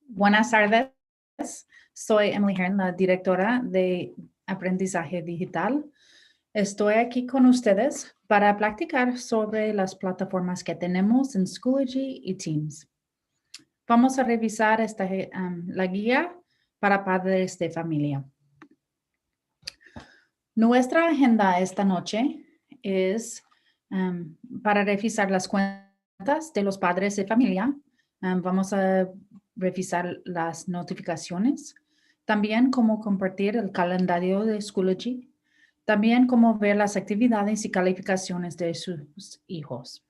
Buenas tardes, soy Emily Hearn, la directora de aprendizaje digital. Estoy aquí con ustedes para platicar sobre las plataformas que tenemos en Schoology y Teams. Vamos a revisar la guía para padres de familia. Nuestra agenda esta noche es para revisar las cuentas de los padres de familia. Vamos a revisar las notificaciones, también cómo compartir el calendario de Schoology, también cómo ver las actividades y calificaciones de sus hijos.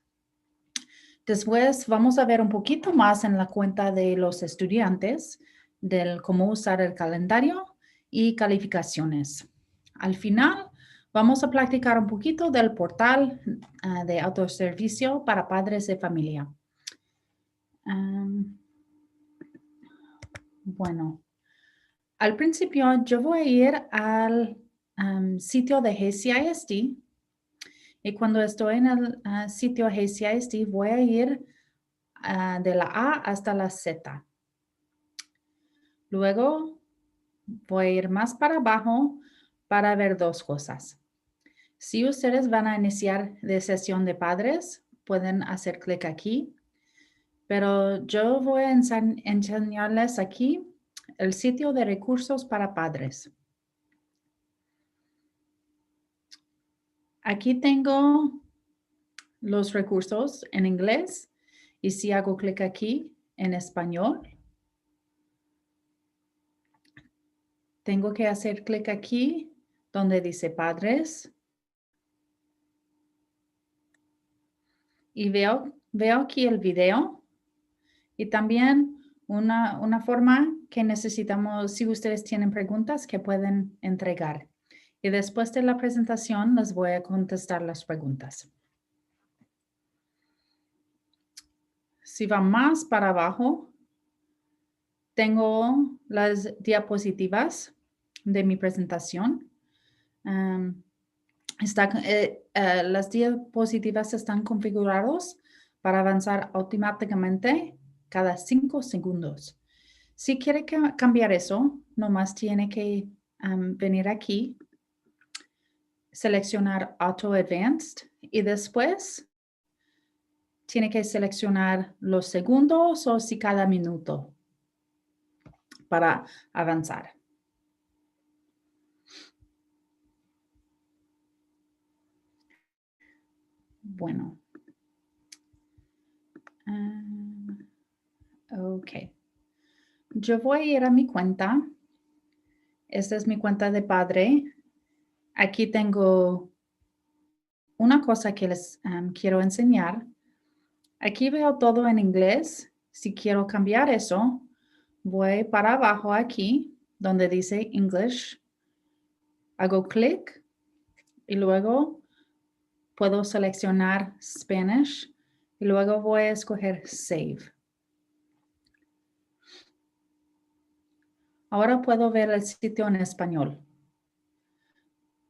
Después vamos a ver un poquito más en la cuenta de los estudiantes, del cómo usar el calendario y calificaciones. Al final, vamos a practicar un poquito del portal de autoservicio para padres de familia. Bueno, al principio yo voy a ir al sitio de GCISD y cuando estoy en el sitio GCISD voy a ir de la A hasta la Z. Luego voy a ir más para abajo para ver dos cosas. Si ustedes van a iniciar de sesión de padres, pueden hacer clic aquí. Pero yo voy a enseñarles aquí el sitio de recursos para padres. Aquí tengo los recursos en inglés y si hago clic aquí en español, tengo que hacer clic aquí donde dice padres y veo aquí el video. Y también una forma que necesitamos, si ustedes tienen preguntas, que pueden entregar. Y después de la presentación, les voy a contestar las preguntas. Si va más para abajo, tengo las diapositivas de mi presentación. Las diapositivas están configuradas para avanzar automáticamente cada 5 segundos. Si quiere cambiar eso, nomás tiene que venir aquí, seleccionar Auto Advanced y después tiene que seleccionar los segundos o si cada minuto para avanzar. Bueno. Ok. Yo voy a ir a mi cuenta. Esta es mi cuenta de padre. Aquí tengo una cosa que les quiero enseñar. Aquí veo todo en inglés. Si quiero cambiar eso, voy para abajo aquí, donde dice English. Hago clic y luego puedo seleccionar Spanish y luego voy a escoger Save. Ahora puedo ver el sitio en español.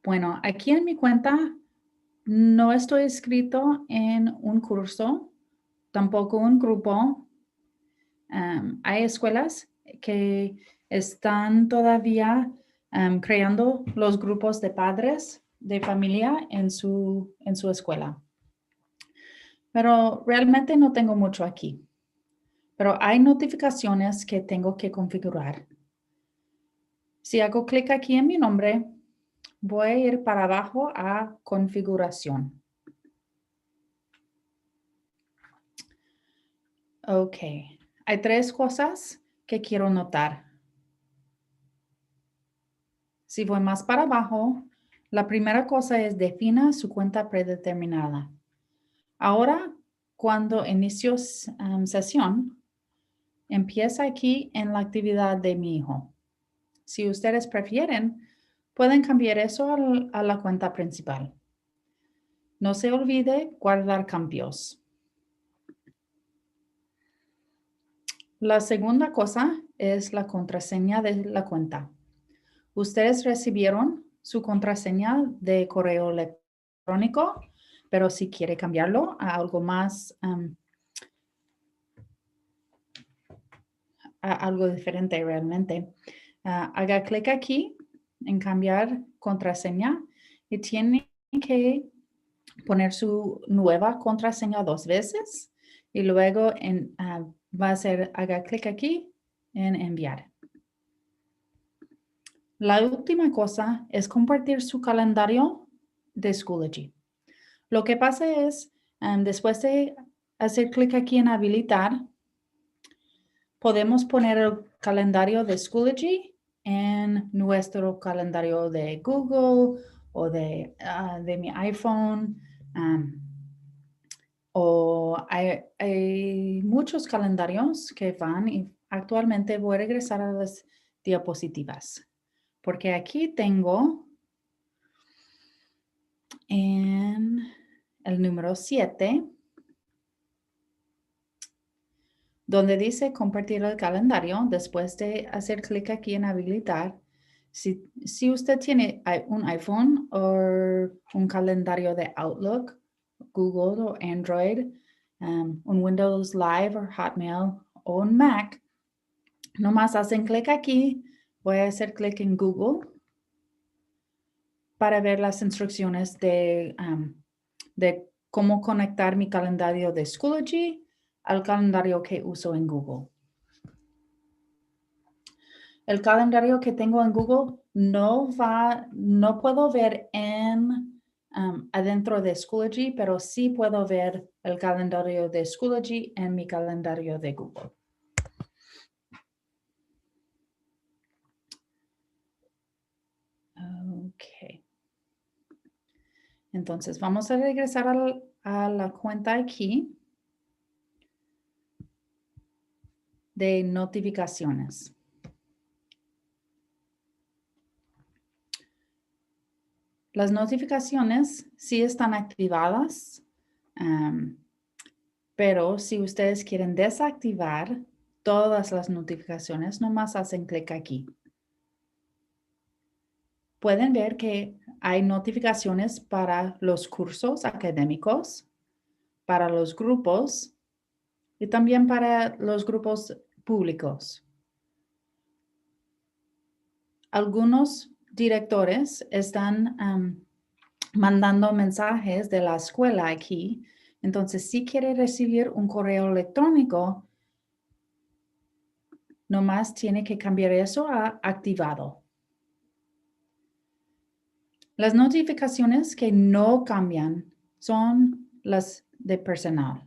Bueno, aquí en mi cuenta no estoy inscrito en un curso, tampoco un grupo. Hay escuelas que están todavía creando los grupos de padres de familia en su escuela. Pero realmente no tengo mucho aquí. Pero hay notificaciones que tengo que configurar. Si hago clic aquí en mi nombre, voy a ir para abajo a configuración. Ok, hay 3 cosas que quiero notar. Si voy más para abajo, la primera cosa es defina su cuenta predeterminada. Ahora cuando inicio sesión, empieza aquí en la actividad de mi hijo. Si ustedes prefieren, pueden cambiar eso a la cuenta principal. No se olvide guardar cambios. La segunda cosa es la contraseña de la cuenta. Ustedes recibieron su contraseña de correo electrónico, pero si quiere cambiarlo a algo más, a algo diferente realmente, haga clic aquí en cambiar contraseña y tiene que poner su nueva contraseña 2 veces y luego va a ser, haga clic aquí en enviar. La última cosa es compartir su calendario de Schoology. Lo que pasa es, después de hacer clic aquí en habilitar, podemos poner el calendario de Schoology en nuestro calendario de Google o de mi iPhone. O hay muchos calendarios que van y actualmente voy a regresar a las diapositivas. Porque aquí tengo en el número 7, donde dice compartir el calendario, después de hacer clic aquí en habilitar. Si usted tiene un iPhone o un calendario de Outlook, Google o Android, un Windows Live o Hotmail o un Mac, nomás hacen clic aquí. Voy a hacer clic en Google para ver las instrucciones de cómo conectar mi calendario de Schoology al calendario que uso en Google. El calendario que tengo en Google no puedo ver adentro de Schoology, pero sí puedo ver el calendario de Schoology en mi calendario de Google. Ok. Entonces, vamos a regresar a la cuenta aquí de notificaciones. Las notificaciones sí están activadas, pero si ustedes quieren desactivar todas las notificaciones, nomás hacen clic aquí. Pueden ver que hay notificaciones para los cursos académicos, para los grupos y también para los grupos públicos. Algunos directores están mandando mensajes de la escuela aquí. Entonces, si quiere recibir un correo electrónico, nomás tiene que cambiar eso a activado. Las notificaciones que no cambian son las de personal.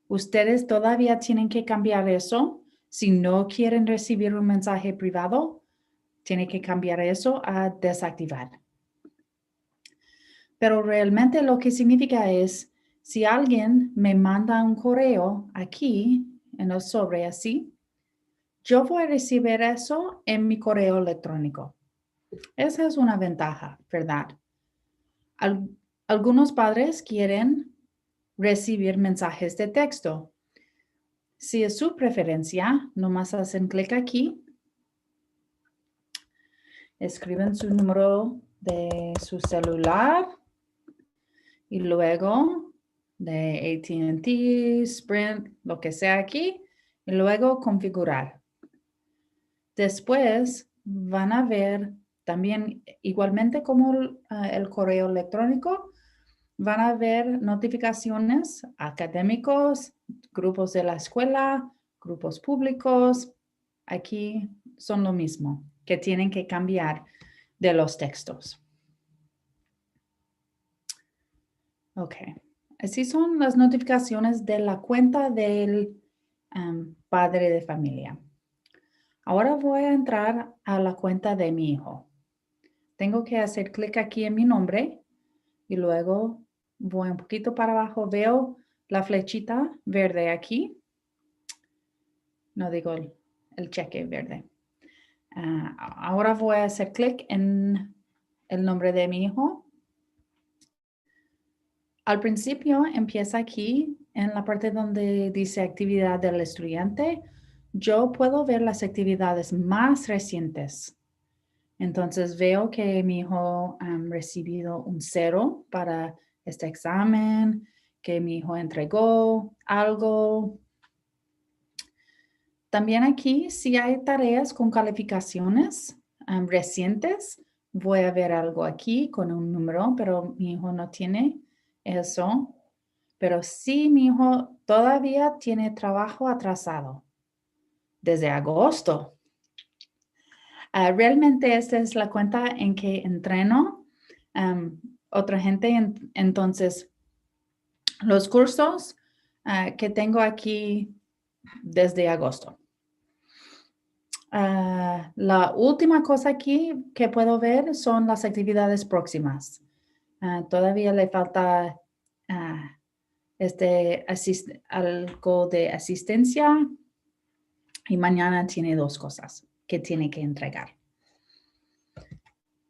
Ustedes todavía tienen que cambiar eso. Si no quieren recibir un mensaje privado, tienen que cambiar eso a desactivar. Pero realmente lo que significa es, si alguien me manda un correo aquí en el sobre así, yo voy a recibir eso en mi correo electrónico. Esa es una ventaja, ¿verdad? Algunos padres quieren recibir mensajes de texto. Si es su preferencia, nomás hacen clic aquí, escriben su número de su celular y luego de AT&T, Sprint, lo que sea aquí, y luego configurar. Después van a ver también, igualmente como el correo electrónico, van a ver notificaciones académicos, grupos de la escuela, grupos públicos. Aquí son lo mismo, que tienen que cambiar de los textos. Ok, así son las notificaciones de la cuenta del padre de familia. Ahora voy a entrar a la cuenta de mi hijo. Tengo que hacer clic aquí en mi nombre y luego voy un poquito para abajo. Veo la flechita verde aquí. No digo el cheque verde. Ahora voy a hacer clic en el nombre de mi hijo. Al principio empieza aquí en la parte donde dice actividad del estudiante. Yo puedo ver las actividades más recientes. Entonces veo que mi hijo ha recibido un 0 para este examen, que mi hijo entregó algo. También aquí, si hay tareas con calificaciones recientes, voy a ver algo aquí con un número, pero mi hijo no tiene eso. Pero sí, mi hijo todavía tiene trabajo atrasado desde agosto. Realmente esta es la cuenta en que entreno otra gente. Entonces, los cursos que tengo aquí desde agosto. La última cosa aquí que puedo ver son las actividades próximas. Todavía le falta algo de asistencia y mañana tiene 2 cosas que tiene que entregar.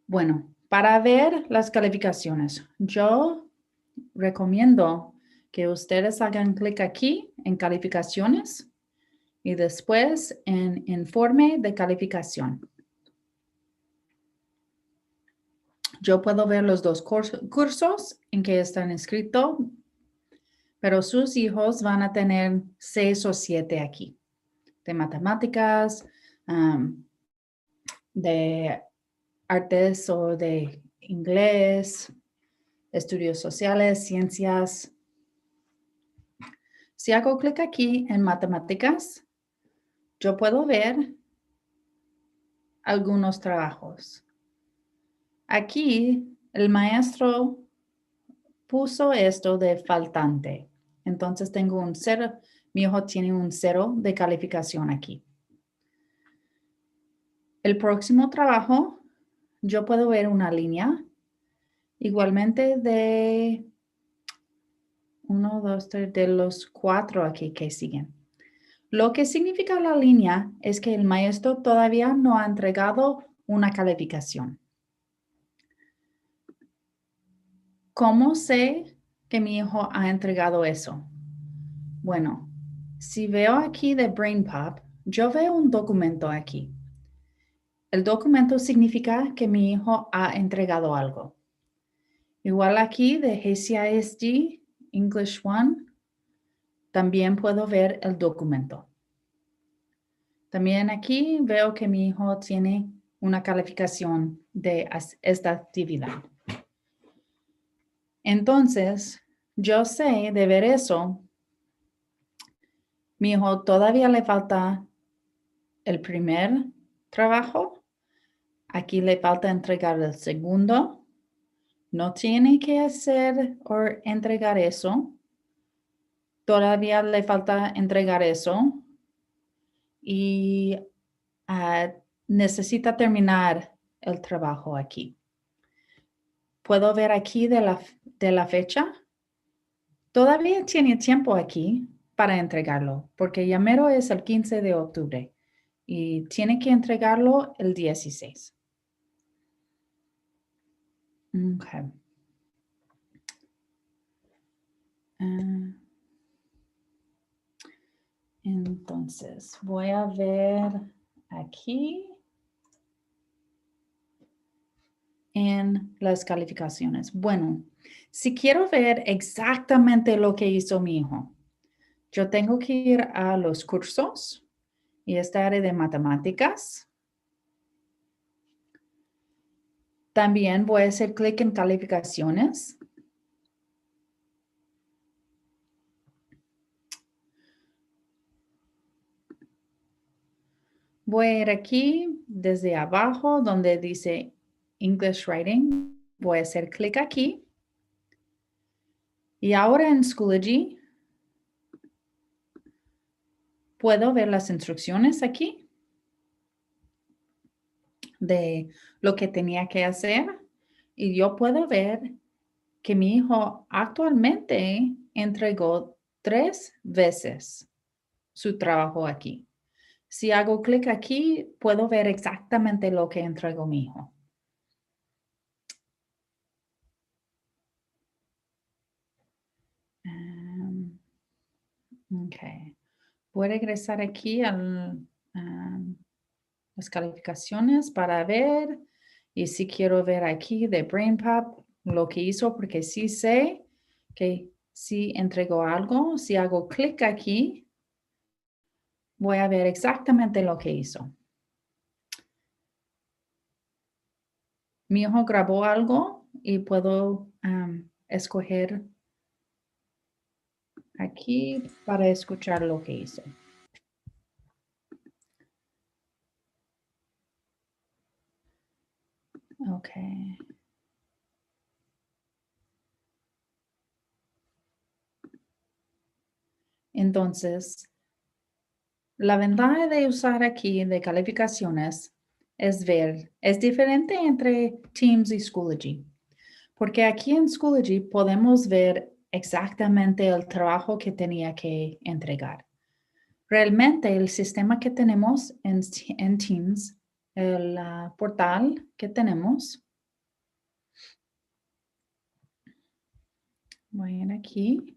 Bueno, para ver las calificaciones, yo recomiendo que ustedes hagan clic aquí en calificaciones y después en informe de calificación. Yo puedo ver los 2 cursos en que están inscritos, pero sus hijos van a tener 6 o 7 aquí, de matemáticas, de artes o de inglés, estudios sociales, ciencias. Si hago clic aquí en matemáticas, yo puedo ver algunos trabajos. Aquí el maestro puso esto de faltante. Entonces tengo un 0. Mi hijo tiene un 0 de calificación aquí. El próximo trabajo, yo puedo ver una línea igualmente de 1, 2, 3, de los 4 aquí que siguen. Lo que significa la línea es que el maestro todavía no ha entregado una calificación. ¿Cómo sé que mi hijo ha entregado eso? Bueno, si veo aquí de BrainPop, yo veo un documento aquí. El documento significa que mi hijo ha entregado algo. Igual aquí de GCISD English 1, también puedo ver el documento. También aquí veo que mi hijo tiene una calificación de esta actividad. Entonces, yo sé de ver eso. Mi hijo todavía le falta el primer trabajo. Aquí le falta entregar el segundo. No tiene que hacer o entregar eso. Todavía le falta entregar eso. Y necesita terminar el trabajo aquí. Puedo ver aquí de la fecha. Todavía tiene tiempo aquí para entregarlo, porque ya mero es el 15 de octubre y tiene que entregarlo el 16. Okay. Entonces, voy a ver aquí en las calificaciones. Bueno, si quiero ver exactamente lo que hizo mi hijo, yo tengo que ir a los cursos y esta área de matemáticas. También voy a hacer clic en calificaciones. Voy a ir aquí desde abajo donde dice English Writing. Voy a hacer clic aquí. Y ahora en Schoology puedo ver las instrucciones aquí de lo que tenía que hacer. Y yo puedo ver que mi hijo actualmente entregó 3 veces su trabajo aquí. Si hago clic aquí, puedo ver exactamente lo que entregó mi hijo. Ok. Voy a regresar aquí a las calificaciones para ver. Y si quiero ver aquí de BrainPop lo que hizo, porque sí sé que si entregó algo, si hago clic aquí, voy a ver exactamente lo que hizo. Mi hijo grabó algo y puedo escoger aquí para escuchar lo que hizo. Ok. Entonces, la ventaja de usar aquí de calificaciones es ver, es diferente entre Teams y Schoology, porque aquí en Schoology podemos ver exactamente el trabajo que tenía que entregar. Realmente el sistema que tenemos en Teams, el portal que tenemos, voy a ir aquí,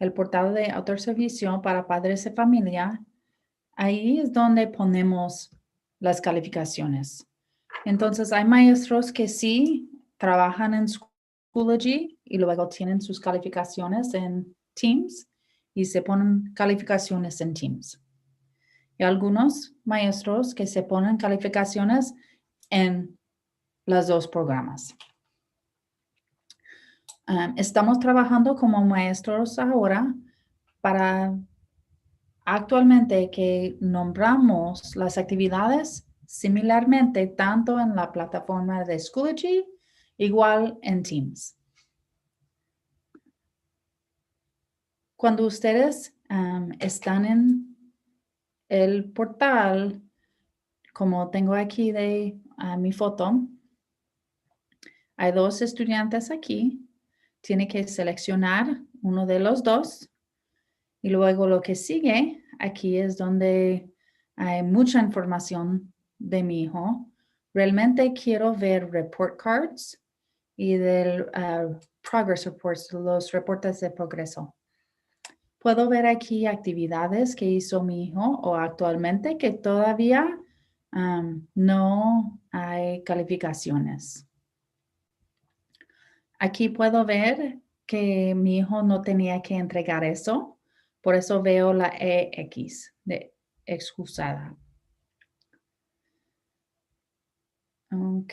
el portal de autoservicio para padres de familia, ahí es donde ponemos las calificaciones. Entonces, hay maestros que sí trabajan en Schoology y luego tienen sus calificaciones en Teams y se ponen calificaciones en Teams. Y algunos maestros que se ponen calificaciones en los dos programas. Estamos trabajando como maestros ahora para actualmente que nombramos las actividades similarmente tanto en la plataforma de Schoology, igual en Teams. Cuando ustedes están en el portal, como tengo aquí de mi foto, hay 2 estudiantes aquí. Tiene que seleccionar uno de los 2 y luego lo que sigue aquí es donde hay mucha información de mi hijo. Realmente quiero ver report cards y del progress reports, los reportes de progreso. Puedo ver aquí actividades que hizo mi hijo o actualmente que todavía no hay calificaciones. Aquí puedo ver que mi hijo no tenía que entregar eso, por eso veo la EX de excusada. Ok.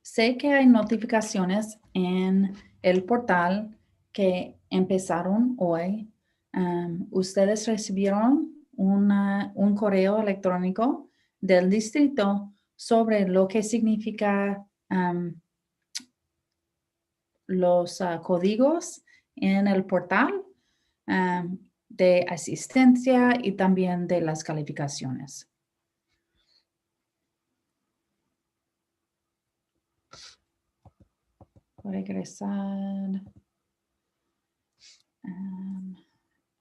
Sé que hay notificaciones en el portal que empezaron hoy. Ustedes recibieron un correo electrónico del distrito sobre lo que significa los códigos en el portal de asistencia y también de las calificaciones. Voy a regresar.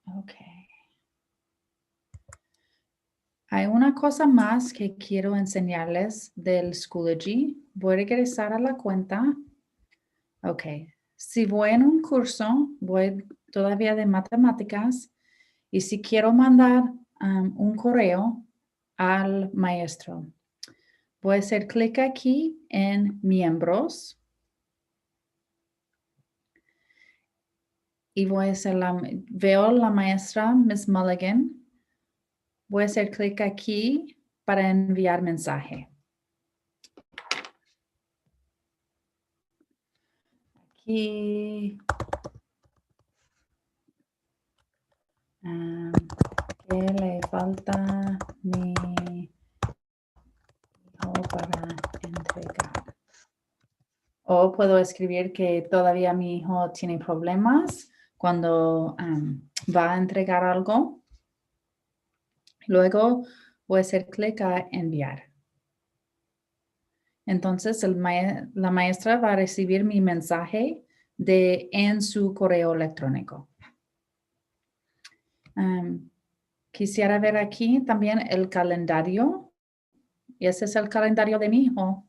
Ok. Hay una cosa más que quiero enseñarles del Schoology. Voy a regresar a la cuenta. Ok. Si voy en un curso, voy todavía de matemáticas y si quiero mandar un correo al maestro, voy a hacer clic aquí en miembros y voy a hacer veo la maestra Miss Mulligan. Voy a hacer clic aquí para enviar mensaje. Aquí. ¿Qué le falta a mi hijo para entregar? O puedo escribir que todavía mi hijo tiene problemas cuando va a entregar algo. Luego voy a hacer clic a enviar. Entonces, la maestra va a recibir mi mensaje en su correo electrónico. Quisiera ver aquí también el calendario. Y ese es el calendario de mi hijo.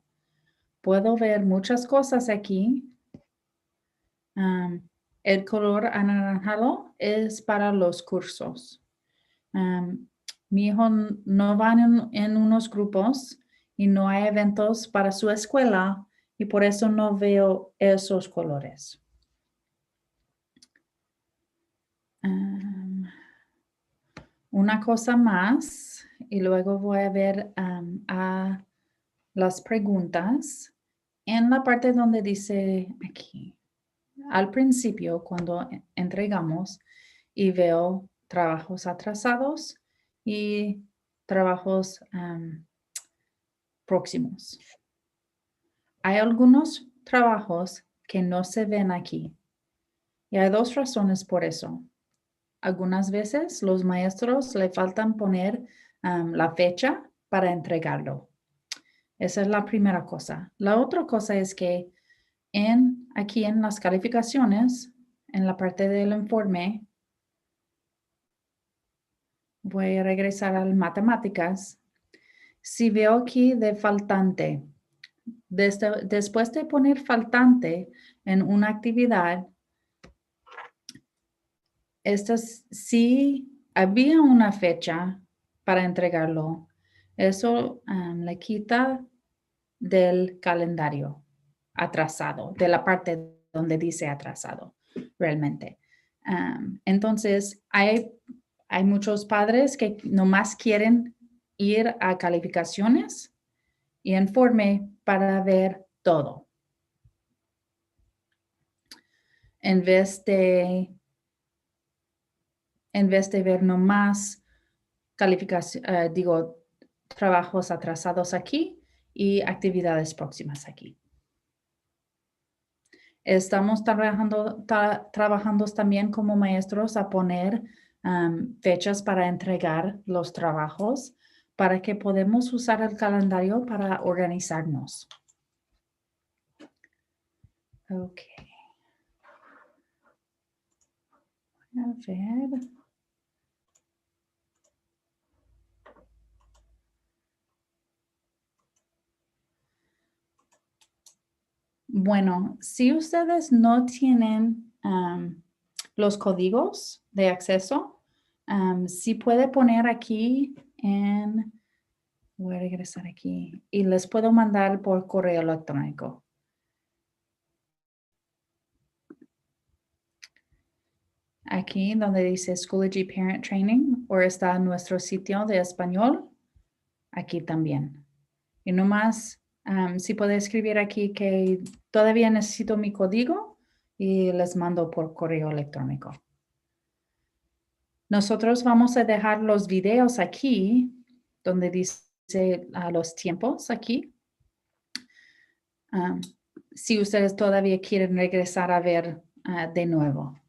Puedo ver muchas cosas aquí. El color anaranjado es para los cursos. Mi hijo no va en unos grupos y no hay eventos para su escuela y por eso no veo esos colores. Una cosa más y luego voy a ver a las preguntas en la parte donde dice aquí, al principio cuando entregamos y veo trabajos atrasados y trabajos próximos. Hay algunos trabajos que no se ven aquí y hay dos razones por eso. Algunas veces los maestros le faltan poner la fecha para entregarlo. Esa es la primera cosa. La otra cosa es que aquí en las calificaciones, en la parte del informe, voy a regresar a matemáticas. Si veo aquí de faltante, después de poner faltante en una actividad, si había una fecha para entregarlo, eso le quita del calendario atrasado, de la parte donde dice atrasado, realmente. Entonces, hay muchos padres que nomás quieren ir a calificaciones y informe para ver todo. En vez de ver nomás trabajos atrasados aquí y actividades próximas aquí. Estamos trabajando también como maestros a poner fechas para entregar los trabajos para que podamos usar el calendario para organizarnos. Ok. A ver. Bueno, si ustedes no tienen los códigos de acceso, sí puede poner aquí voy a regresar aquí y les puedo mandar por correo electrónico. Aquí donde dice Schoology Parent Training o está nuestro sitio de español, aquí también. Y nomás, si puede escribir aquí que todavía necesito mi código y les mando por correo electrónico. Nosotros vamos a dejar los videos aquí, donde dice los tiempos aquí. Si ustedes todavía quieren regresar a ver de nuevo.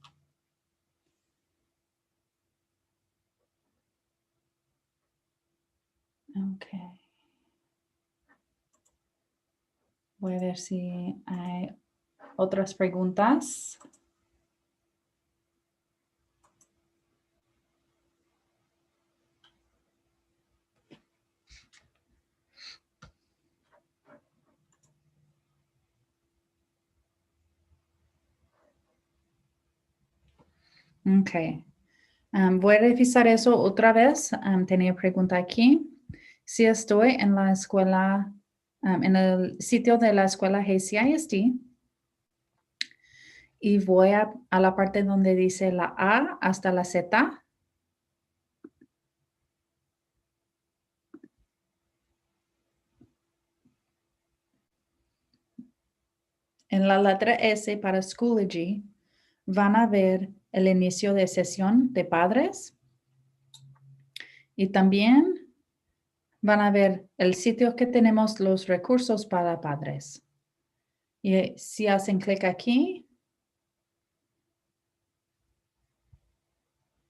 Ok. Voy a ver si hay otras preguntas. Ok. Voy a revisar eso otra vez. Tenía pregunta aquí. Si estoy en la escuela, en el sitio de la escuela GCISD y voy a la parte donde dice la A hasta la Z. En la letra S para Schoology van a ver el inicio de sesión de padres y también van a ver el sitio que tenemos los recursos para padres. Y si hacen clic aquí,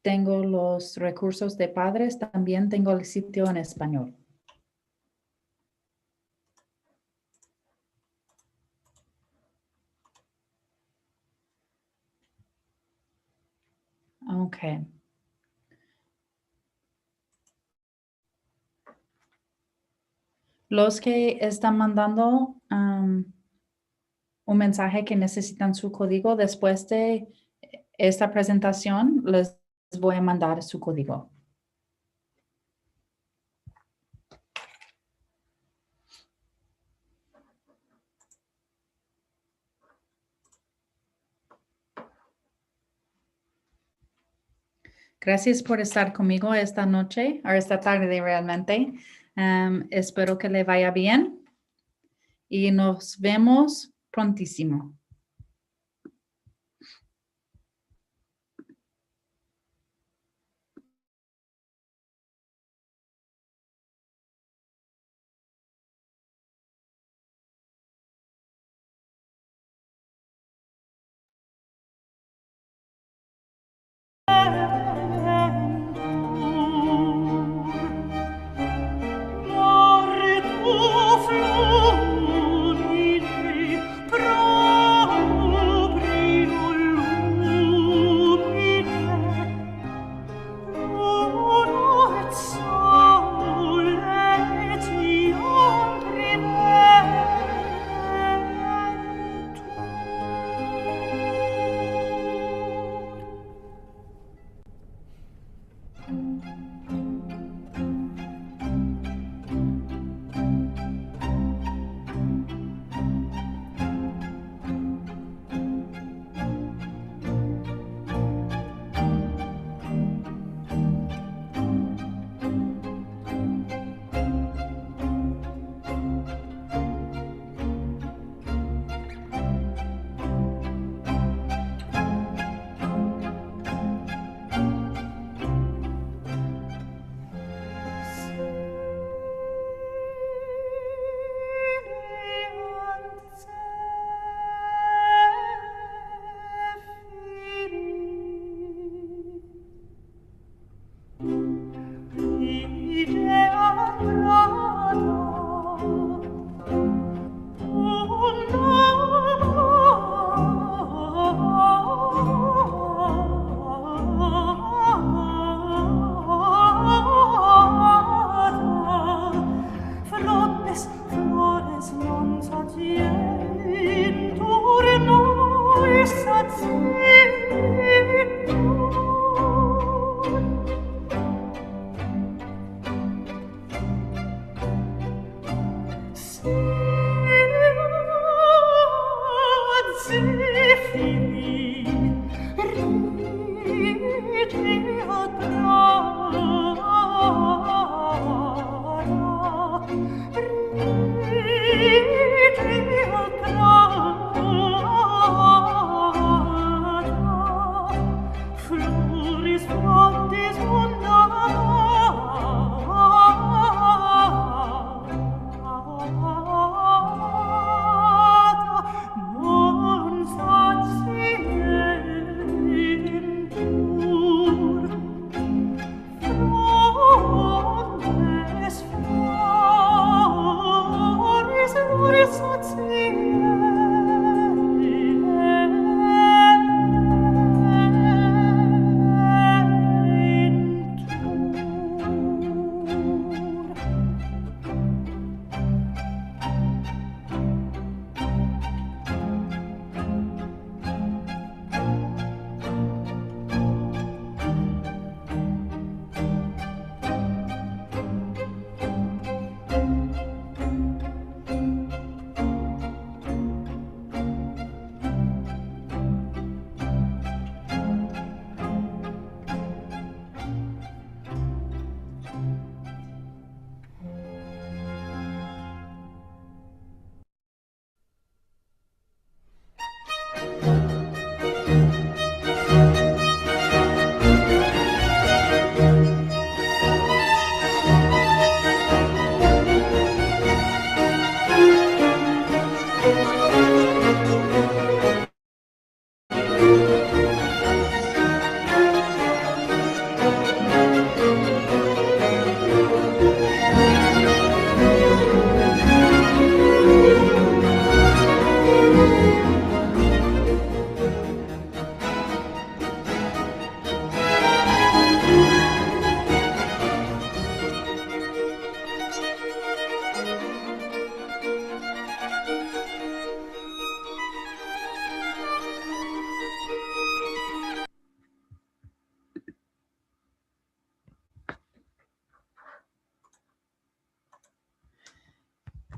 tengo los recursos de padres, también tengo el sitio en español. Okay. Los que están mandando un mensaje que necesitan su código después de esta presentación, les voy a mandar su código. Gracias por estar conmigo esta noche o esta tarde realmente. Espero que le vaya bien y nos vemos prontísimo.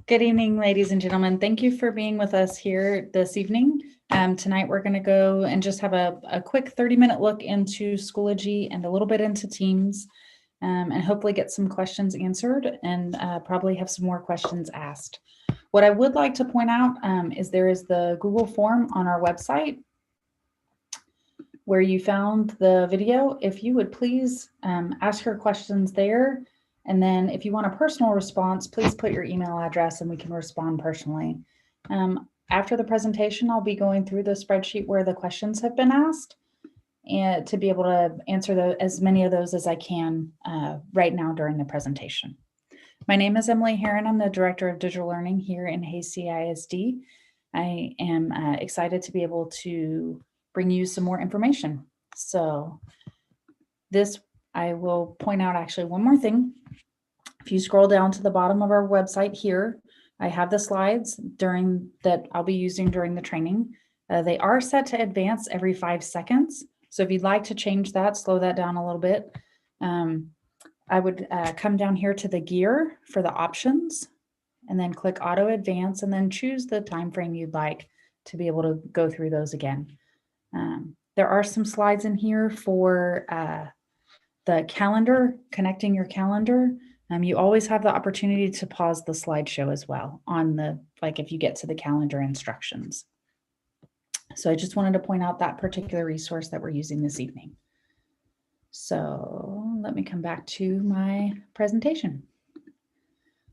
Good evening, ladies and gentlemen. Thank you for being with us here this evening. Tonight, we're going to go and just have a quick 30-minute look into Schoology and a little bit into Teams, and hopefully get some questions answered and probably have some more questions asked. What I would like to point out is there is the Google form on our website where you found the video. If you would please ask your questions there. And then if you want a personal response, please put your email address and we can respond personally. After the presentation, I'll be going through the spreadsheet where the questions have been asked and to be able to answer as many of those as I can right now during the presentation. My name is Emily Heron. I'm the Director of Digital Learning here in Hays CISD. I am excited to be able to bring you some more information. So I will point out actually one more thing. If you scroll down to the bottom of our website here, I have the slides that I'll be using during the training. They are set to advance every 5 seconds. So if you'd like to change that, slow that down a little bit. I would come down here to the gear for the options and then click auto advance and then choose the time frame you'd like to be able to go through those again. There are some slides in here for the calendar, connecting your calendar. You always have the opportunity to pause the slideshow as well if you get to the calendar instructions. So I just wanted to point out that particular resource that we're using this evening. So let me come back to my presentation.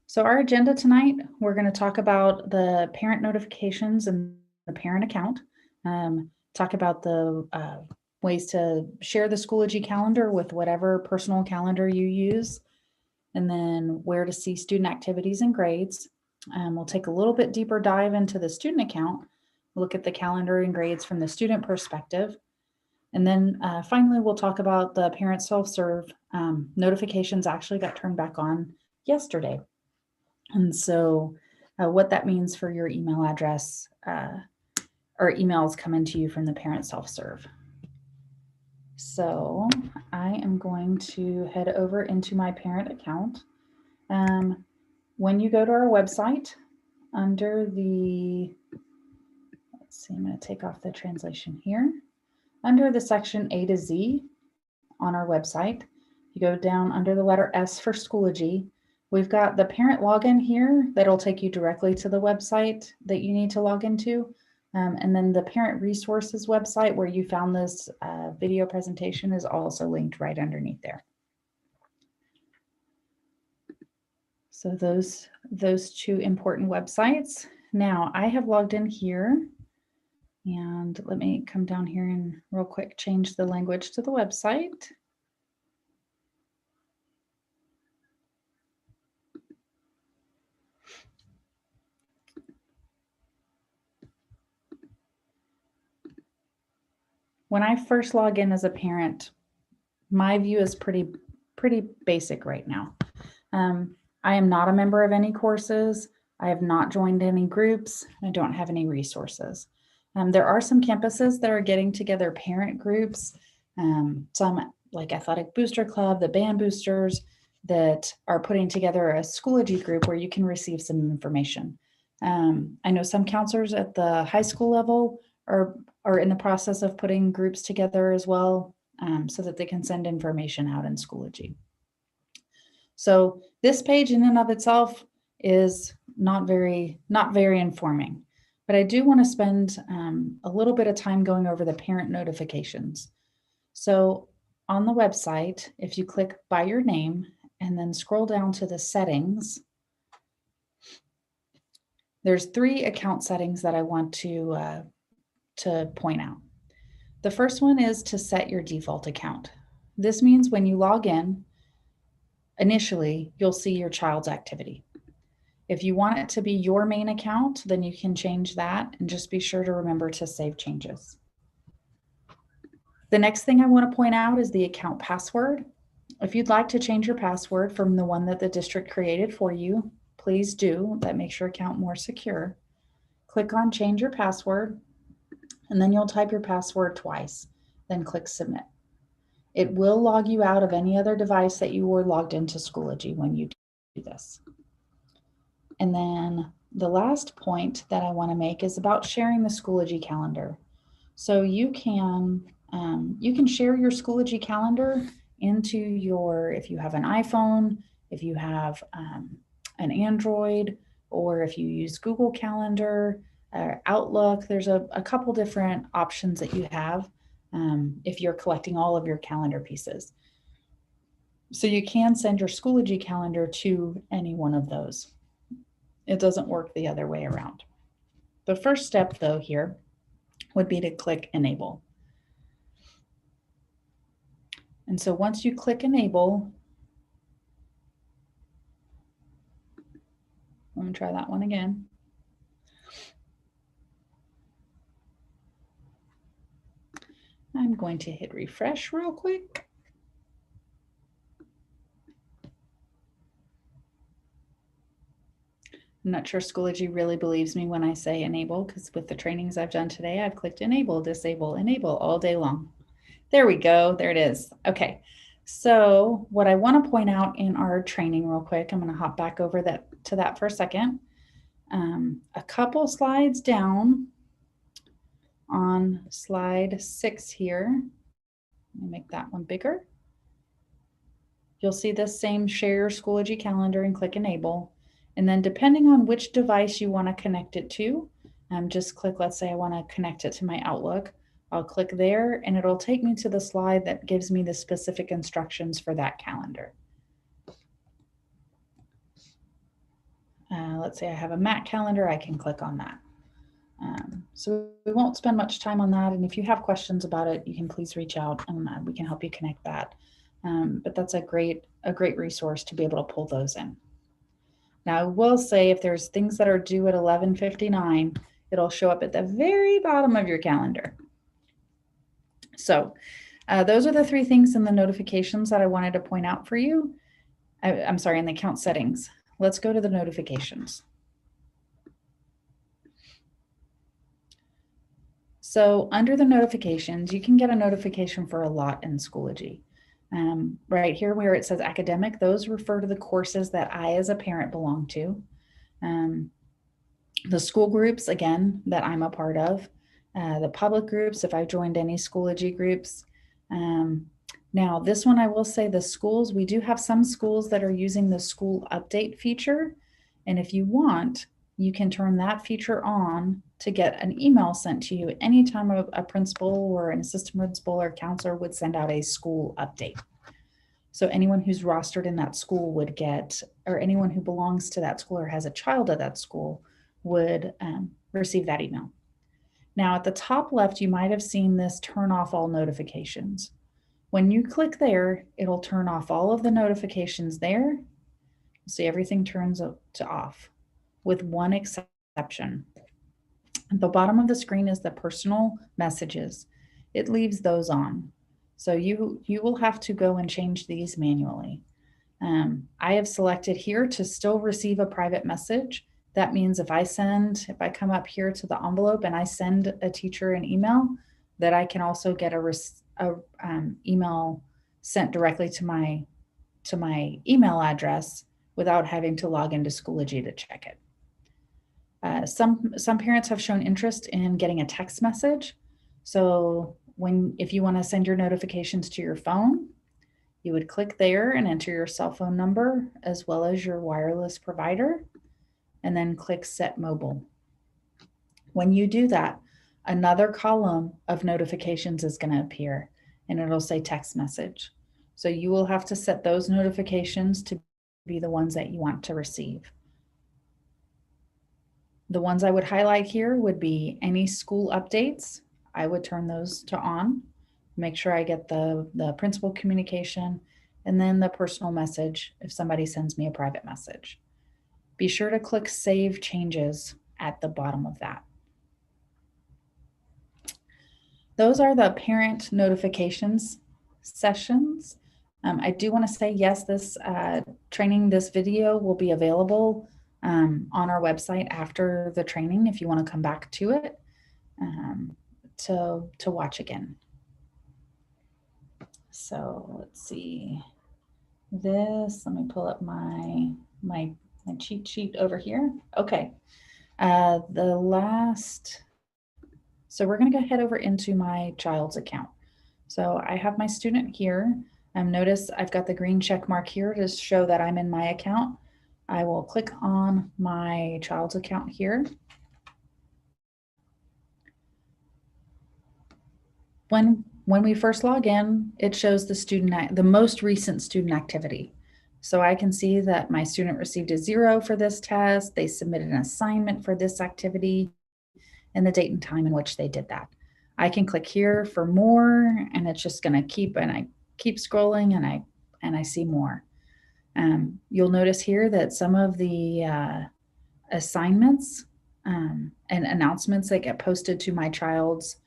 So our agenda tonight, we're going to talk about the parent notifications and the parent account, talk about the ways to share the Schoology calendar with whatever personal calendar you use, and then where to see student activities and grades. We'll take a little bit deeper dive into the student account, look at the calendar and grades from the student perspective. And then finally, we'll talk about the parent self-serve. Notifications actually got turned back on yesterday. And so what that means for your email address or emails coming to you from the parent self-serve. So I am going to head over into my parent account. When you go to our website, under the, let's see, I'm going to take off the translation here. Under the section A to Z on our website, you go down under the letter S for Schoology. We've got the parent login here that'll take you directly to the website that you need to log into. And then the parent resources website where you found this video presentation is also linked right underneath there. So those two important websites. Now I have logged in here, and let me come down here and real quick change the language to the website. When I first log in as a parent, my view is pretty basic right now. I am not a member of any courses. I have not joined any groups. I don't have any resources. There are some campuses that are getting together parent groups, some like Athletic Booster Club, the Band Boosters, that are putting together a Schoology group where you can receive some information. I know some counselors at the high school level are in the process of putting groups together as well, so that they can send information out in Schoology. So this page in and of itself is not very informing, but I do want to spend a little bit of time going over the parent notifications. So on the website, if you click by your name and then scroll down to the settings, there's 3 account settings that I want to point out. The first one is to set your default account. This means when you log in, initially, you'll see your child's activity. If you want it to be your main account, then you can change that, and just be sure to remember to save changes. The next thing I want to point out is the account password. If you'd like to change your password from the one that the district created for you, please do. That makes your account more secure. Click on change your password, and then you'll type your password twice, then click submit. It will log you out of any other device that you were logged into Schoology when you do this. And then the last point that I want to make is about sharing the Schoology calendar. So you can share your Schoology calendar into your, if you have an iPhone, if you have an Android, or if you use Google Calendar, Outlook, there's a couple different options that you have if you're collecting all of your calendar pieces. So you can send your Schoology calendar to any one of those. It doesn't work the other way around. The first step, though, here would be to click Enable. And so once you click Enable, let me try that one again. I'm going to hit refresh real quick. I'm not sure Schoology really believes me when I say enable, because with the trainings I've done today, I've clicked enable, disable, enable all day long. There we go. There it is. Okay. So what I want to point out in our training real quick, I'm going to hop back over to that for a second. A couple slides down on slide 6 here, let me make that one bigger. You'll see the same share your Schoology calendar and click enable. And then depending on which device you want to connect it to, just click, let's say I want to connect it to my Outlook. I'll click there and it'll take me to the slide that gives me the specific instructions for that calendar. Let's say I have a Mac calendar, I can click on that. So we won't spend much time on that. And if you have questions about it, you can please reach out and we can help you connect that. But that's a great resource to be able to pull those in. Now I will say if there's things that are due at 11:59, it'll show up at the very bottom of your calendar. So those are the 3 things in the notifications that I wanted to point out for you. I'm sorry, in the account settings. Let's go to the notifications. So under the notifications, you can get a notification for a lot in Schoology. Right here where it says academic, those refer to the courses that I as a parent belong to. The school groups, again, that I'm a part of. The public groups, if I've joined any Schoology groups. Now this one, I will say the schools, we do have some schools that are using the school update feature. And if you want, you can turn that feature on to get an email sent to you anytime a principal or an assistant principal or counselor would send out a school update. So anyone who's rostered in that school would get, or anyone who belongs to that school or has a child at that school would receive that email. Now at the top left, you might have seen this turn off all notifications. When you click there, it'll turn off all of the notifications there. See, everything turns to off with one exception. At the bottom of the screen is the personal messages. It leaves those on. So you will have to go and change these manually. I have selected here to still receive a private message. That means if I come up here to the envelope and I send a teacher an email, that I can also get a email sent directly to my email address without having to log into Schoology to check it. Some parents have shown interest in getting a text message. So if you want to send your notifications to your phone, you would click there and enter your cell phone number as well as your wireless provider, and then click Set Mobile. When you do that, another column of notifications is going to appear and it'll say text message. So you will have to set those notifications to be the ones that you want to receive. The ones I would highlight here would be any school updates. I would turn those to on, make sure I get the principal communication, and then the personal message if somebody sends me a private message. Be sure to click Save Changes at the bottom of that. Those are the parent notifications sessions. I do want to say, yes, this training, this video will be available on our website after the training if you want to come back to it to watch again. So let's see this. Let me pull up my my cheat sheet over here. Okay. So we're going to go head over into my child's account. So I have my student here. Notice I've got the green check mark here to show that I'm in my account. I will click on my child's account here. When we first log in, it shows the most recent student activity. So I can see that my student received a 0 for this test. They submitted an assignment for this activity and the date and time in which they did that. I can click here for more, and it's just going to keep scrolling, and I see more. You'll notice here that some of the assignments and announcements that get posted to my child's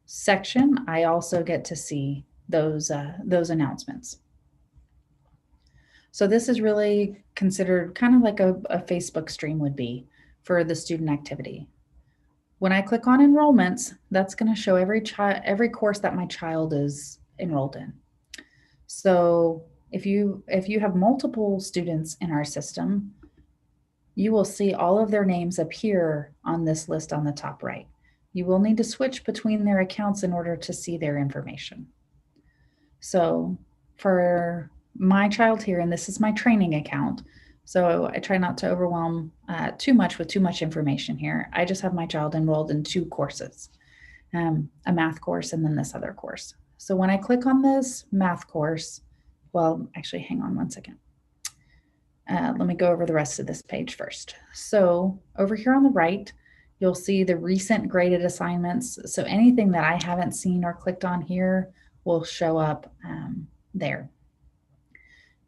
section, I also get to see those announcements. So this is really considered kind of like a Facebook stream would be for the student activity. When I click on enrollments, that's going to show every course that my child is enrolled in. So if you have multiple students in our system, you will see all of their names appear on this list on the top right. You will need to switch between their accounts in order to see their information. So for my child here, and this is my training account, so I try not to overwhelm too much with too much information here. I just have my child enrolled in 2 courses, a math course and then this other course. So when I click on this math course, well, actually, hang on one second. Let me go over the rest of this page first. So over here on the right, you'll see the recent graded assignments. So anything that I haven't seen or clicked on here will show up there.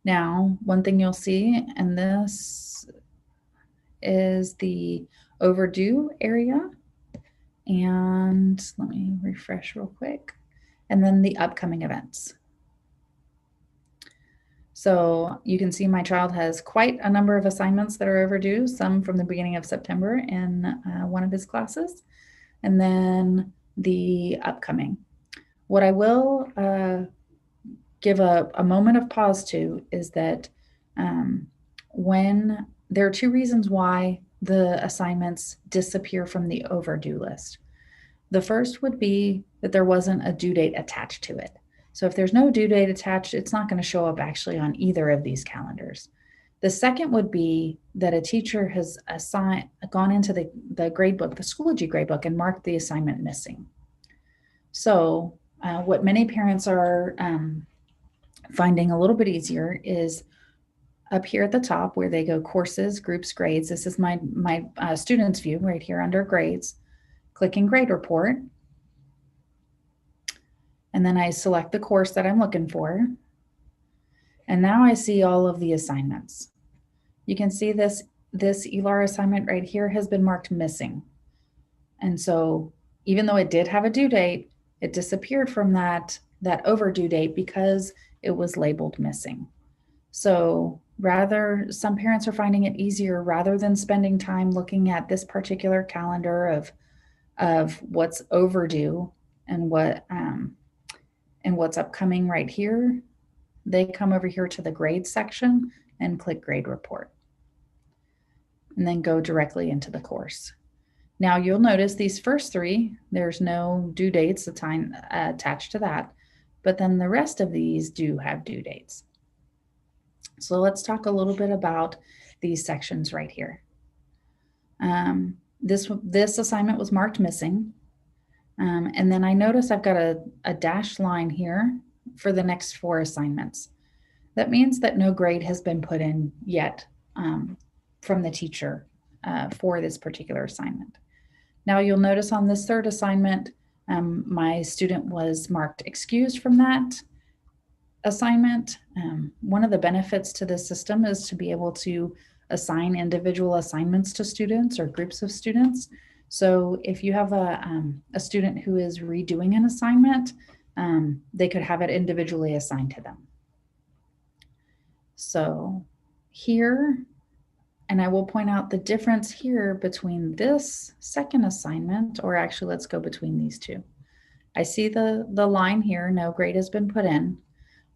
Now, one thing you'll see, and this is the overdue area. And let me refresh real quick. And then the upcoming events. So you can see my child has quite a number of assignments that are overdue, some from the beginning of September in one of his classes, and then the upcoming. What I will give a moment of pause to is that when there are 2 reasons why the assignments disappear from the overdue list. The first would be that there wasn't a due date attached to it. So if there's no due date attached, it's not going to show up actually on either of these calendars. The second would be that a teacher has gone into the gradebook, the Schoology gradebook, and marked the assignment missing. So what many parents are finding a little bit easier is up here at the top where they go courses, groups, grades. This is my students view right here under grades. Clicking grade report. And then I select the course that I'm looking for. And now I see all of the assignments. You can see this ELAR assignment right here has been marked missing. And so even though it did have a due date, it disappeared from that overdue date because it was labeled missing. So some parents are finding it easier rather than spending time looking at this particular calendar of what's overdue and what's upcoming right here. They come over here to the grade section and click grade report, and then go directly into the course. Now you'll notice these first 3, there's no due dates attached to that, but then the rest of these do have due dates. So let's talk a little bit about these sections right here. This assignment was marked missing. And then I notice I've got a dashed line here for the next 4 assignments. That means that no grade has been put in yet from the teacher for this particular assignment. Now you'll notice on this 3rd assignment, my student was marked excused from that assignment. One of the benefits to this system is to be able to assign individual assignments to students or groups of students. So if you have a student who is redoing an assignment, they could have it individually assigned to them. So here, and I will point out the difference here between this second assignment, or actually let's go between these 2. I see the line here, no grade has been put in,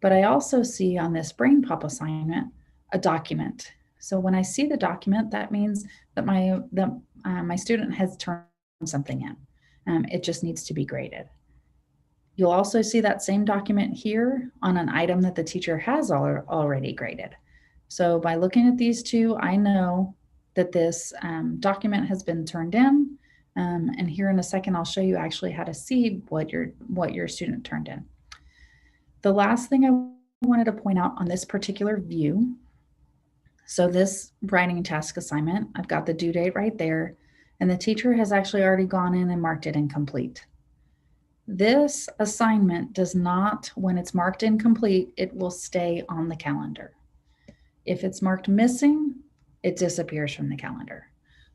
but I also see on this Brain Pop assignment, a document. So when I see the document, that means that my student has turned something in. It just needs to be graded. You'll also see that same document here on an item that the teacher has already graded. So by looking at these two, I know that this document has been turned in. And here in a second, I'll show you actually how to see what your student turned in. The last thing I wanted to point out on this particular view, so this writing task assignment, I've got the due date right there, and the teacher has actually already gone in and marked it incomplete. This assignment does not, when it's marked incomplete, it will stay on the calendar. If it's marked missing, it disappears from the calendar.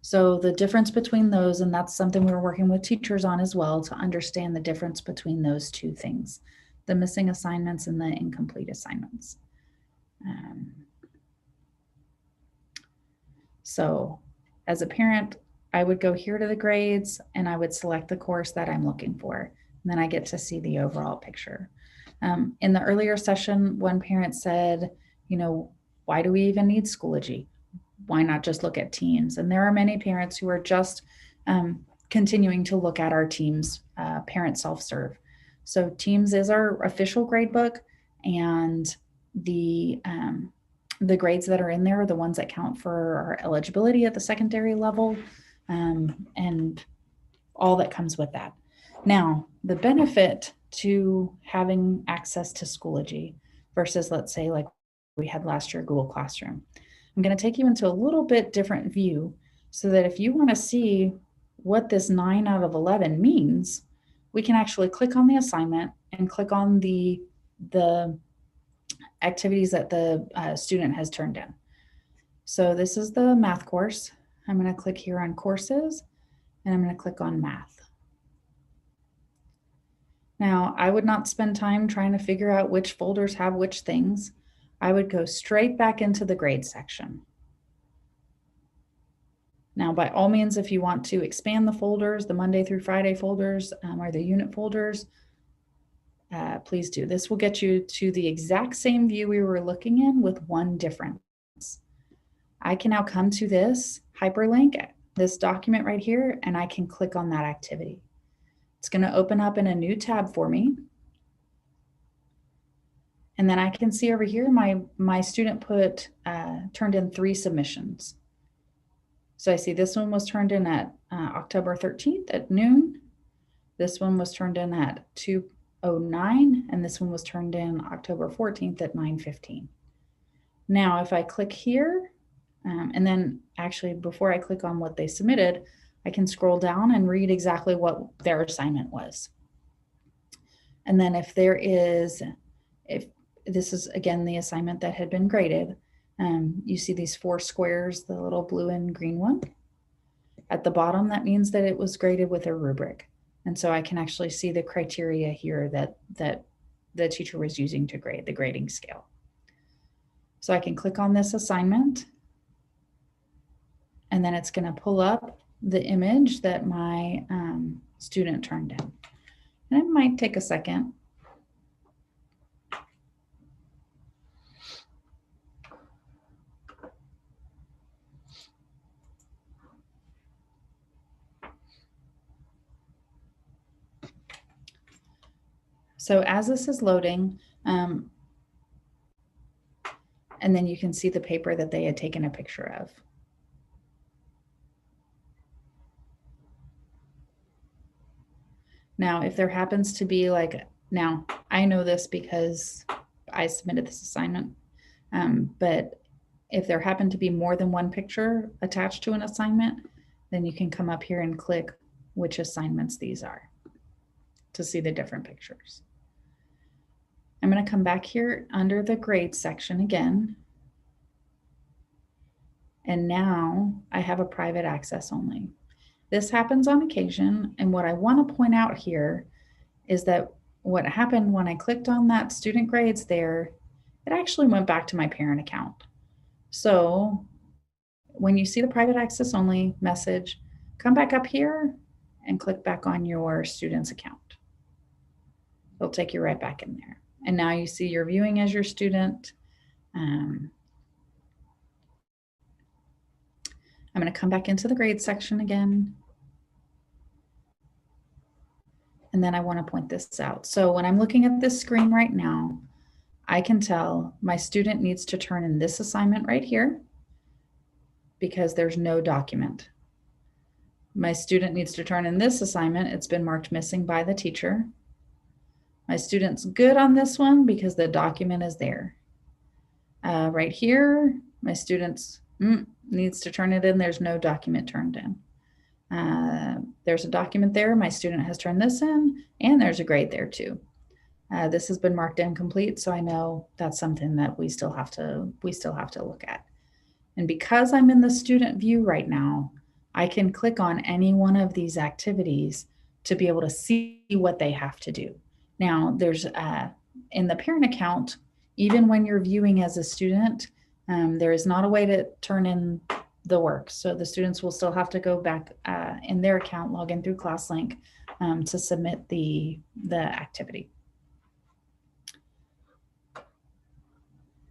So the difference between those, and that's something we're working with teachers on as well, to understand the difference between those two things, the missing assignments and the incomplete assignments. So as a parent, I would go here to the grades and I would select the course that I'm looking for. And then I get to see the overall picture. In the earlier session, one parent said, why do we even need Schoology? Why not just look at teams? And there are many parents who are just continuing to look at our teams parent self-serve. So Teams is our official gradebook, and the grades that are in there are the ones that count for our eligibility at the secondary level, and all that comes with that. Now, the benefit to having access to Schoology versus, let's say, like we had last year, Google Classroom. I'm going to take you into a little bit different view so that if you want to see what this 9 out of 11 means, we can actually click on the assignment and click on the activities that the student has turned in. So this is the math course. I'm going to click here on courses, and I'm going to click on math. Now, I would not spend time trying to figure out which folders have which things. I would go straight back into the grade section. Now, by all means, if you want to expand the folders, the Monday through Friday folders, or the unit folders, please do. This will get you to the exact same view we were looking in with one difference. I can now come to this hyperlink, this document right here, and I can click on that activity. It's going to open up in a new tab for me. And then I can see over here, my student turned in 3 submissions. So I see this one was turned in at October 13th at noon. This one was turned in at 2:09, and this one was turned in October 14th at 9:15. Now, if I click here, and then actually before I click on what they submitted, I can scroll down and read exactly what their assignment was. And then if this is again the assignment that had been graded, you see these 4 squares, the little blue and green one. At the bottom, that means that it was graded with a rubric. And so I can actually see the criteria here that the teacher was using to grade, the grading scale. So I can click on this assignment, and then it's going to pull up the image that my student turned in. And it might take a second. So as this is loading, and then you can see the paper that they had taken a picture of. Now, if there happens to be now I know this because I submitted this assignment, but if there happen to be more than one picture attached to an assignment, then you can come up here and click which assignments these are to see the different pictures. I'm going to come back here under the grade section again. And now I have a private access only. This happens on occasion. And what I want to point out here is that what happened when I clicked on that student grades there, it actually went back to my parent account. So when you see the private access only message, come back up here and click back on your student's account. It'll take you right back in there. And now you see you're viewing as your student. I'm going to come back into the grade section again. And then I want to point this out. So when I'm looking at this screen right now, I can tell my student needs to turn in this assignment right here because there's no document. My student needs to turn in this assignment. It's been marked missing by the teacher. My student's good on this one because the document is there. Right here, my student's needs to turn it in. There's no document turned in. There's a document there. My student has turned this in, and there's a grade there too. This has been marked incomplete, so I know that's something that we still have to look at. And because I'm in the student view right now, I can click on any one of these activities to be able to see what they have to do. Now, there's in the parent account, even when you're viewing as a student, there is not a way to turn in the work. So the students will still have to go back in their account, log in through ClassLink to submit the activity.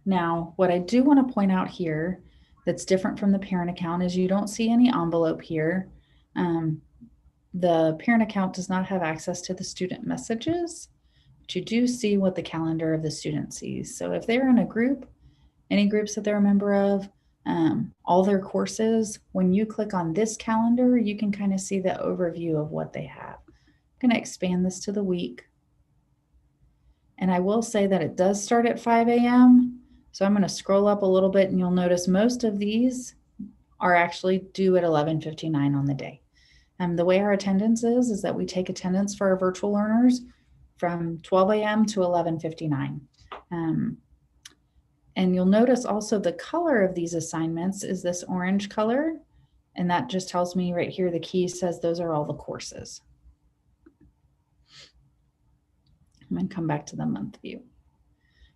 Now, what I do want to point out here that's different from the parent account is you don't see any envelope here. The parent account does not have access to the student messages, but you do see what the calendar of the student sees. So if they're in a group, any groups that they're a member of, all their courses, when you click on this calendar, you can kind of see the overview of what they have. I'm going to expand this to the week. And I will say that it does start at 5 a.m. So I'm going to scroll up a little bit and you'll notice most of these are actually due at 11:59 on the day. The way our attendance is that we take attendance for our virtual learners from 12 a.m. to 11:59. And you'll notice also the color of these assignments is this orange color. And that just tells me right here, the key says those are all the courses. I'm going to come back to the month view.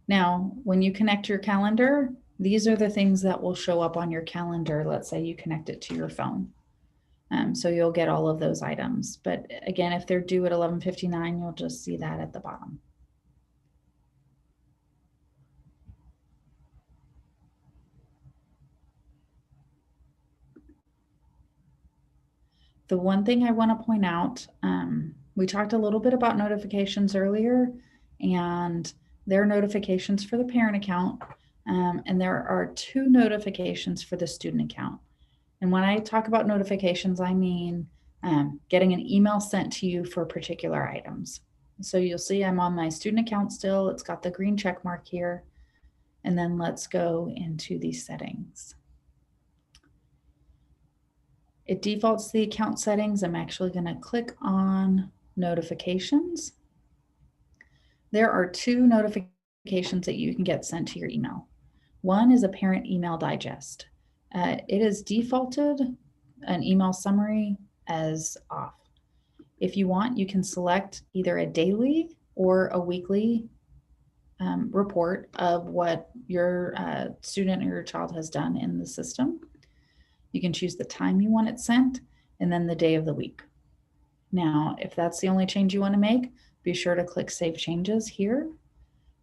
Now, when you connect your calendar, these are the things that will show up on your calendar. Let's say you connect it to your phone. So you'll get all of those items. But again, if they're due at 11:59, you'll just see that at the bottom. The one thing I want to point out, we talked a little bit about notifications earlier, and there are notifications for the parent account, and there are 2 notifications for the student account. And when I talk about notifications, I mean getting an email sent to you for particular items. So you'll see I'm on my student account still. It's got the green check mark here. And then let's go into these settings. It defaults to the account settings. I'm actually going to click on notifications. There are 2 notifications that you can get sent to your email. One is a parent email digest. It is defaulted an email summary as off. If you want, you can select either a daily or a weekly report of what your student or your child has done in the system. You can choose the time you want it sent and then the day of the week. Now, if that's the only change you want to make, be sure to click Save Changes here.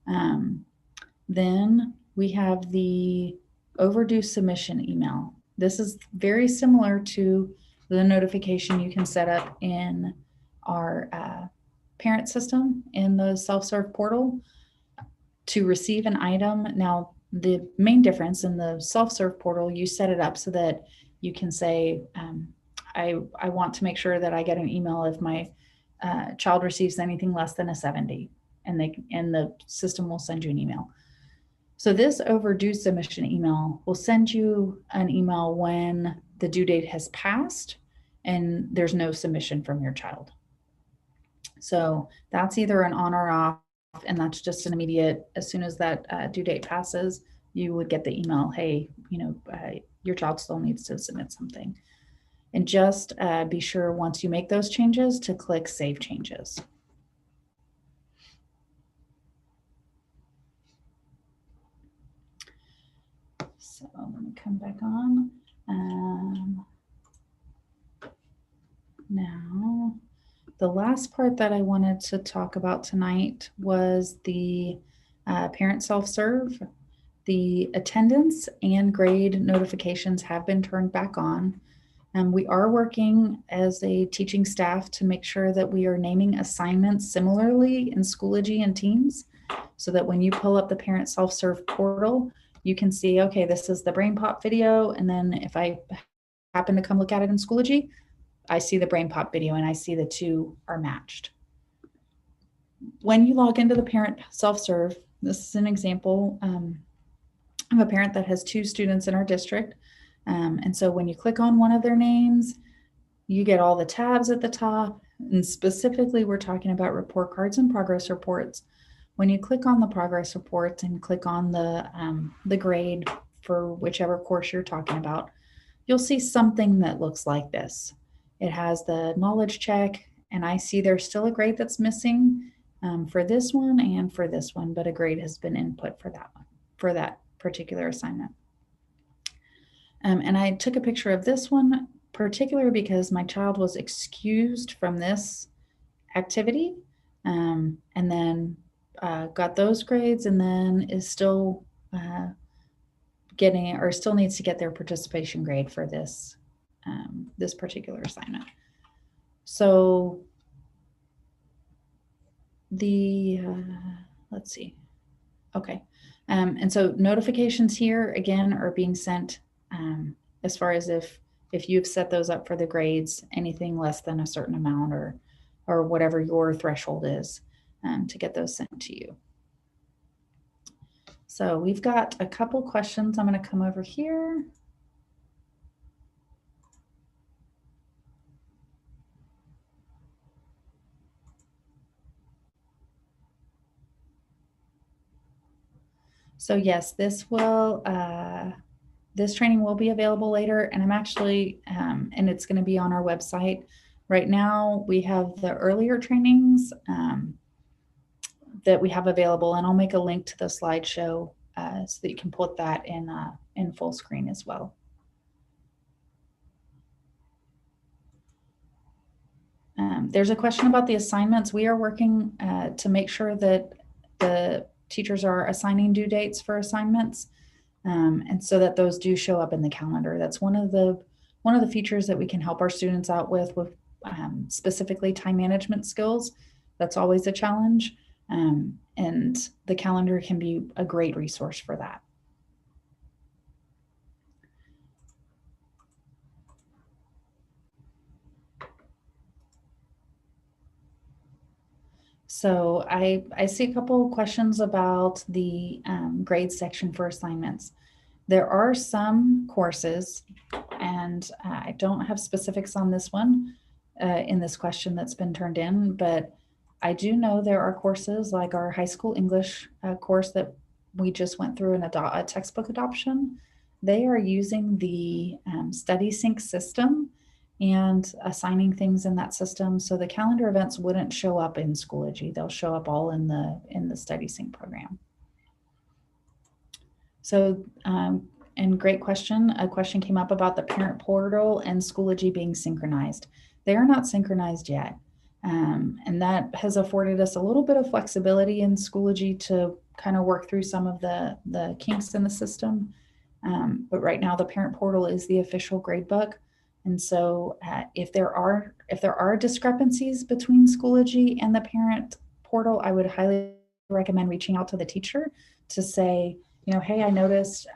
Then we have the overdue submission email. This is very similar to the notification you can set up in our parent system in the self-serve portal to receive an item. Now, the main difference in the self-serve portal, you set it up so that you can say, I want to make sure that I get an email if my child receives anything less than a 70, and the system will send you an email. So this overdue submission email will send you an email when the due date has passed and there's no submission from your child. So that's either an on or off, and that's just an immediate, as soon as that due date passes, you would get the email, hey, your child still needs to submit something. And just be sure once you make those changes to click Save Changes. So let me come back on. Now, the last part that I wanted to talk about tonight was the parent self-serve. The attendance and grade notifications have been turned back on. We are working as a teaching staff to make sure that we are naming assignments similarly in Schoology and Teams, so that when you pull up the parent self-serve portal, you can see, okay, this is the Brain Pop video, and then if I happen to come look at it in Schoology, I see the Brain Pop video and I see the two are matched. When you log into the parent self-serve, this is an example of a parent that has 2 students in our district. And so when you click on one of their names, you get all the tabs at the top. And specifically, we're talking about report cards and progress reports. When you click on the progress reports and click on the grade for whichever course you're talking about, you'll see something that looks like this. It has the knowledge check, and I see there's still a grade that's missing for this one and for this one, but a grade has been input for that one, for that particular assignment. And I took a picture of this one particular because my child was excused from this activity, and then got those grades, and then is still getting, or still needs to get their participation grade for this this particular assignment. So the let's see. Okay. And so notifications here again are being sent as far as if you've set those up for the grades, anything less than a certain amount or whatever your threshold is, to get those sent to you. So we've got a couple questions. I'm going to come over here. So yes, this training will be available later, and I'm actually, and it's going to be on our website. Right now, we have the earlier trainings that we have available, and I'll make a link to the slideshow so that you can put that in full screen as well. There's a question about the assignments. We are working to make sure that the teachers are assigning due dates for assignments, and so that those do show up in the calendar. That's one of the features that we can help our students out with specifically time management skills. That's always a challenge, and the calendar can be a great resource for that. So I see a couple of questions about the grade section for assignments. There are some courses, and I don't have specifics on this one in this question that's been turned in, but I do know there are courses like our high school English course that we just went through a textbook adoption. They are using the Study Sync system and assigning things in that system. So the calendar events wouldn't show up in Schoology. They'll show up all in the Study Sync program. So, and great question. A question came up about the parent portal and Schoology being synchronized. They are not synchronized yet. And that has afforded us a little bit of flexibility in Schoology to kind of work through some of the kinks in the system. But right now the parent portal is the official gradebook. And so if there are discrepancies between Schoology and the parent portal, I would highly recommend reaching out to the teacher to say, you know, hey, I noticed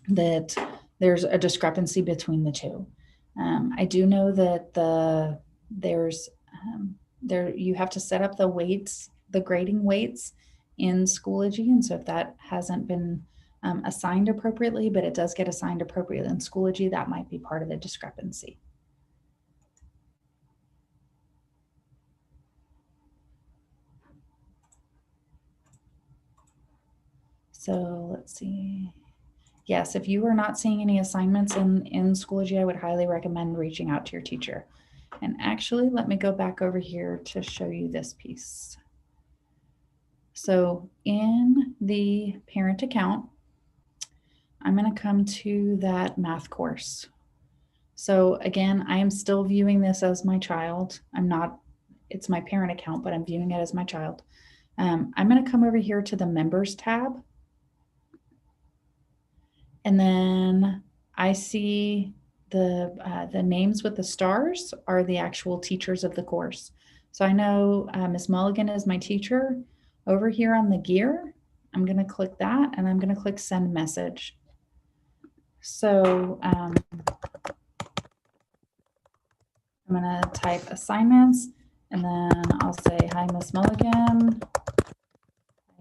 that there's a discrepancy between the two. I do know that you have to set up the weights, the grading weights in Schoology, and so if that hasn't been assigned appropriately, but it does get assigned appropriately in Schoology, that might be part of the discrepancy. So let's see. Yes, if you are not seeing any assignments in Schoology, I would highly recommend reaching out to your teacher. And actually, let me go back over here to show you this piece. So in the parent account, I'm going to come to that math course. So again, I am still viewing this as my child. It's my parent account, but I'm viewing it as my child. I'm going to come over here to the members tab. And then I see the names with the stars are the actual teachers of the course. So I know Ms. Mulligan is my teacher. Over here on the gear, I'm going to click that and I'm going to click send message. So I'm going to type assignments and then I'll say, hi, Ms. Mulligan.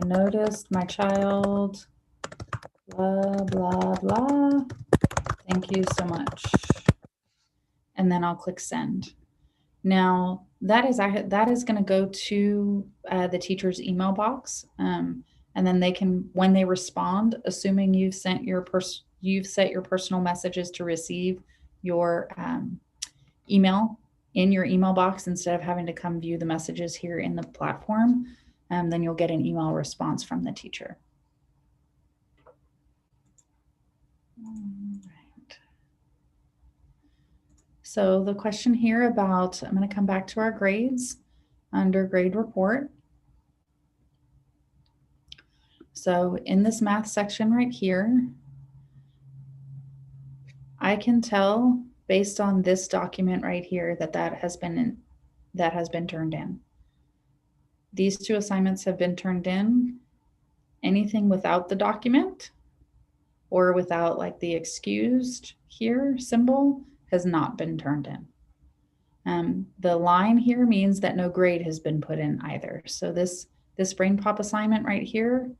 I noticed my child, blah, blah, blah. Thank you so much. And then I'll click send. Now that is going to go to the teacher's email box, and then they can, when they respond, assuming you've set your personal messages to receive your email in your email box instead of having to come view the messages here in the platform, then you'll get an email response from the teacher. So the question here about, I'm going to come back to our grades under grade report. So in this math section right here, I can tell based on this document right here that has been turned in. These two assignments have been turned in. Anything without the document or without like the excused here symbol has not been turned in. The line here means that no grade has been put in either. So this brain pop assignment right here,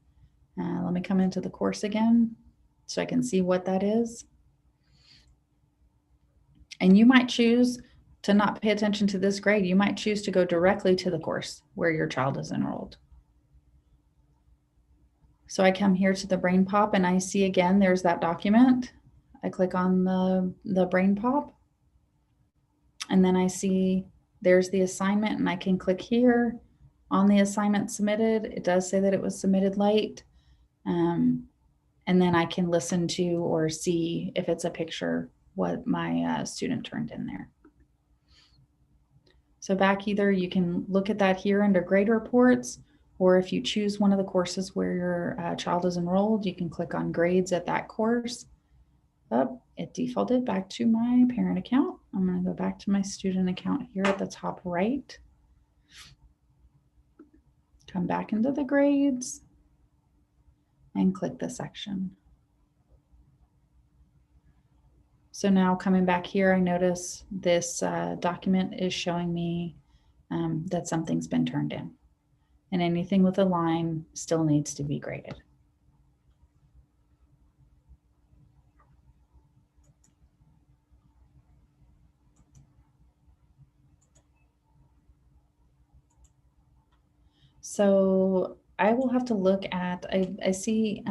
let me come into the course again so I can see what that is. And you might choose to not pay attention to this grade. You might choose to go directly to the course where your child is enrolled. So I come here to the brain pop and I see again, there's that document. I click on the brain pop and then I see there's the assignment and I can click here on the assignment submitted. It does say that it was submitted late. And then I can listen to or see if it's a picture what my student turned in there. So back either you can look at that here under grade reports, or if you choose one of the courses where your child is enrolled, you can click on grades at that course. Oh, it defaulted back to my parent account. I'm going to go back to my student account here at the top right. Come back into the grades and click the section. So now coming back here, I notice this document is showing me that something's been turned in. And anything with a line still needs to be graded. So I will have to look at, I see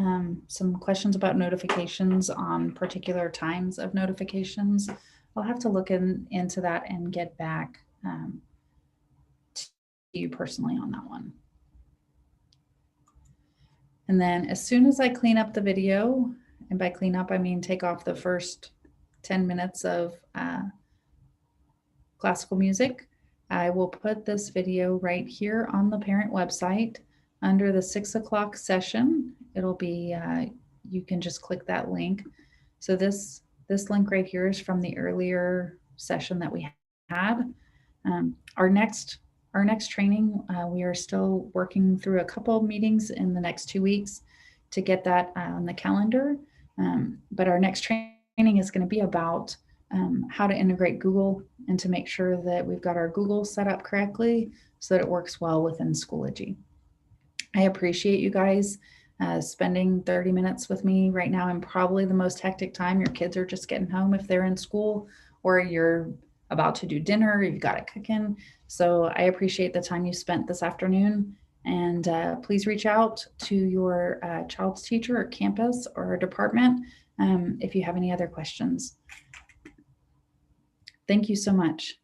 some questions about notifications on particular times of notifications. I'll have to look into that and get back to you personally on that one. And then as soon as I clean up the video, and by clean up, I mean take off the first 10 minutes of classical music, I will put this video right here on the parent website under the 6 o'clock session. It'll be, you can just click that link. So this link right here is from the earlier session that we had. Our next training, we are still working through a couple of meetings in the next 2 weeks to get that on the calendar. But our next training is going to be about how to integrate Google and to make sure that we've got our Google set up correctly so that it works well within Schoology. I appreciate you guys spending 30 minutes with me right now in probably the most hectic time. Your kids are just getting home if they're in school, or you're about to do dinner, you've got it cooking. So I appreciate the time you spent this afternoon. And please reach out to your child's teacher or campus or department if you have any other questions. Thank you so much.